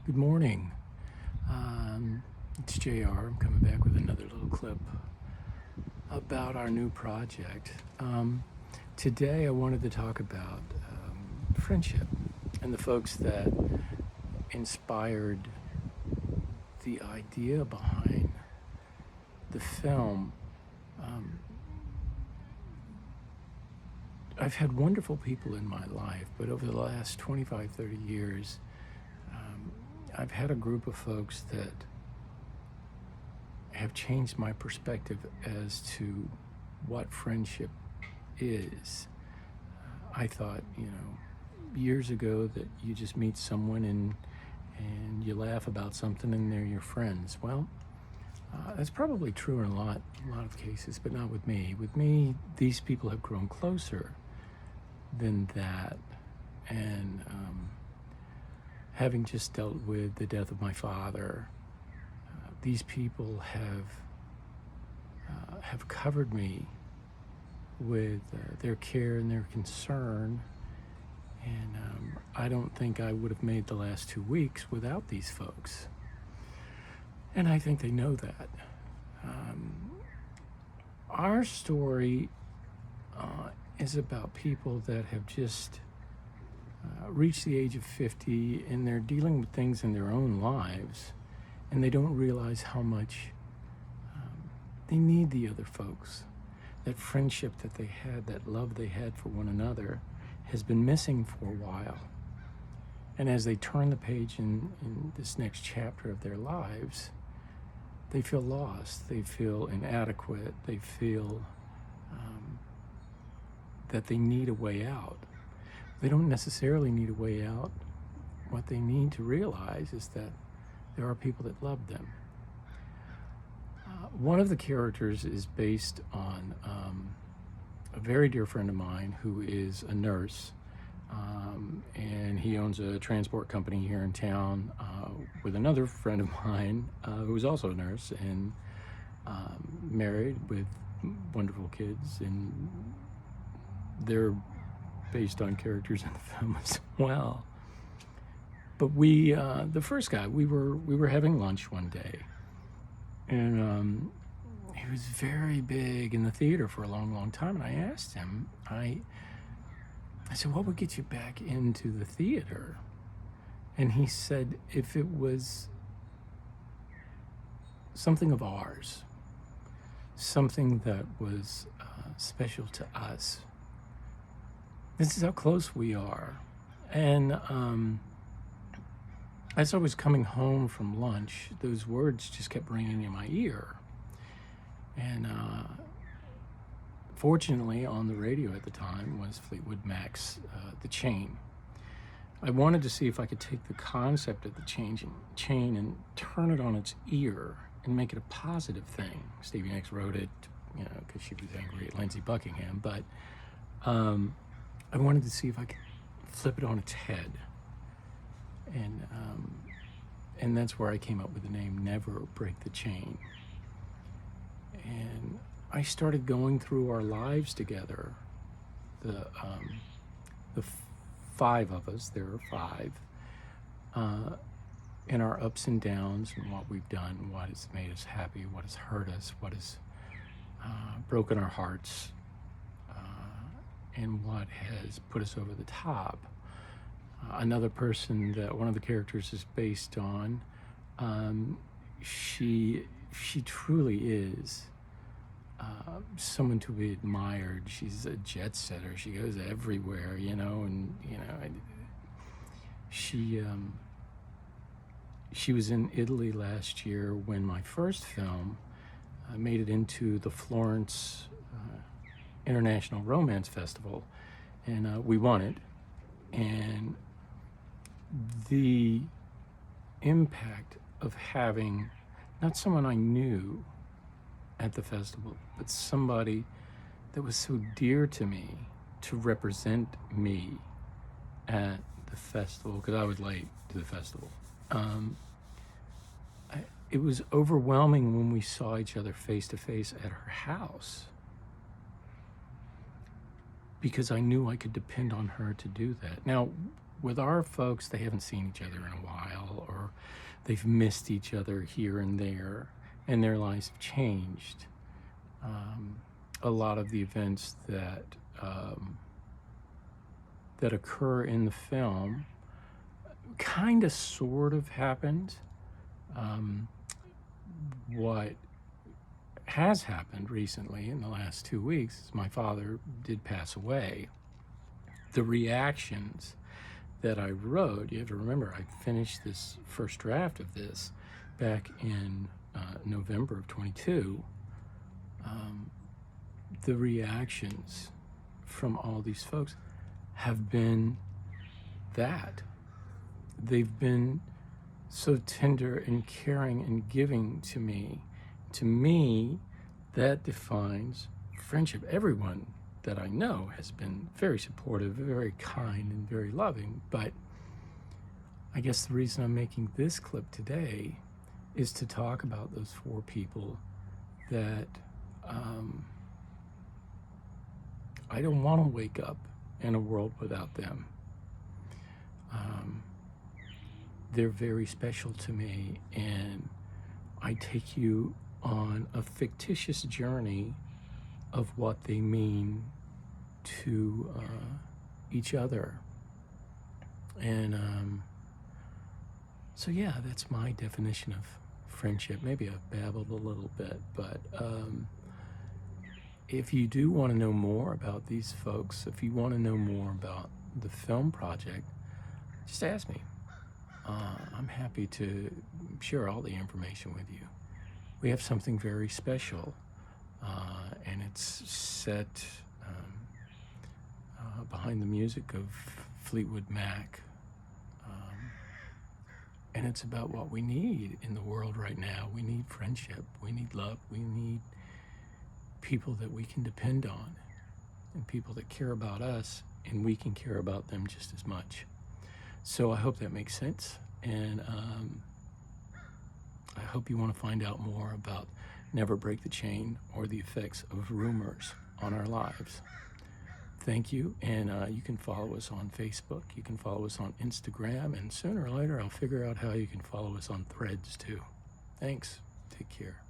Good morning. It's JR. I'm coming back with another little clip about our new project. Today, I wanted to talk about friendship and the folks that inspired the idea behind the film. I've had wonderful people in my life, but over the last 25, 30 years, I've had a group of folks that have changed my perspective as to what friendship is. I thought, years ago that you just meet someone and you laugh about something and they're your friends. Well, that's probably true in a lot of cases, but not with me. With me, these people have grown closer than that. And having just dealt with the death of my father, these people have covered me with their care and their concern, and I don't think I would have made the last 2 weeks without these folks, and I think they know that. Our story is about people that have just reached the age of 50 and they're dealing with things in their own lives, and they don't realize how much they need the other folks. That friendship that they had, that love they had for one another, has been missing for a while. And as they turn the page in this next chapter of their lives, they feel lost, they feel inadequate, they feel that they need a way out. They don't necessarily need a way out. What they need to realize is that there are people that love them. One of the characters is based on a very dear friend of mine who is a nurse, and he owns a transport company here in town with another friend of mine who is also a nurse and married with wonderful kids, and they're based on characters in the film as well. But we, the first guy, we were having lunch one day, and he was very big in the theater for a long time. And I asked him, I said, what would get you back into the theater? And he said, if it was something of ours, something that was special to us. This is how close we are. And as I was coming home from lunch, those words just kept ringing in my ear. And fortunately, on the radio at the time was Fleetwood Mac's The Chain. I wanted to see if I could take the concept of the chain and turn it on its ear and make it a positive thing. Stevie Nicks wrote it, because she was angry at Lindsey Buckingham. But I wanted to see if I could flip it on its head. And that's where I came up with the name Never Break the Chain. And I started going through our lives together. The five of us, there are five, in our ups and downs and what we've done, what has made us happy, what has hurt us, what has broken our hearts, and what has put us over the top. Another person that one of the characters is based on, she truly is someone to be admired. She's a jet setter. She goes everywhere, she was in Italy last year when my first film made it into the Florence International Romance Festival, and we won it. And the impact of having not someone I knew at the festival, but somebody that was so dear to me to represent me at the festival, because I was late to the festival. It was overwhelming when we saw each other face to face at her house, because I knew I could depend on her to do that. Now, with our folks, they haven't seen each other in a while, or they've missed each other here and there, and their lives have changed. A lot of the events that occur in the film kind of sort of happened. What has happened recently in the last 2 weeks is my father did pass away. The reactions that I wrote, you have to remember, I finished this first draft of this back in November of 22. The reactions from all these folks have been that. They've been so tender and caring and giving to me. To me, that defines friendship. Everyone that I know has been very supportive, very kind, and very loving. But I guess the reason I'm making this clip today is to talk about those 4 people that I don't want to wake up in a world without them. They're very special to me, and I take you on a fictitious journey of what they mean to each other. And so yeah, that's my definition of friendship. Maybe I've babbled a little bit, but if you do want to know more about these folks, if you want to know more about the film project, just ask me. I'm happy to share all the information with you. We have something very special, and it's set behind the music of Fleetwood Mac. And it's about what we need in the world right now. We need friendship, we need love, we need people that we can depend on, and people that care about us, and we can care about them just as much. So I hope that makes sense, and I hope you want to find out more about Never Break the Chain or the effects of rumors on our lives. Thank you, and you can follow us on Facebook, you can follow us on Instagram, and sooner or later I'll figure out how you can follow us on Threads too. Thanks, take care.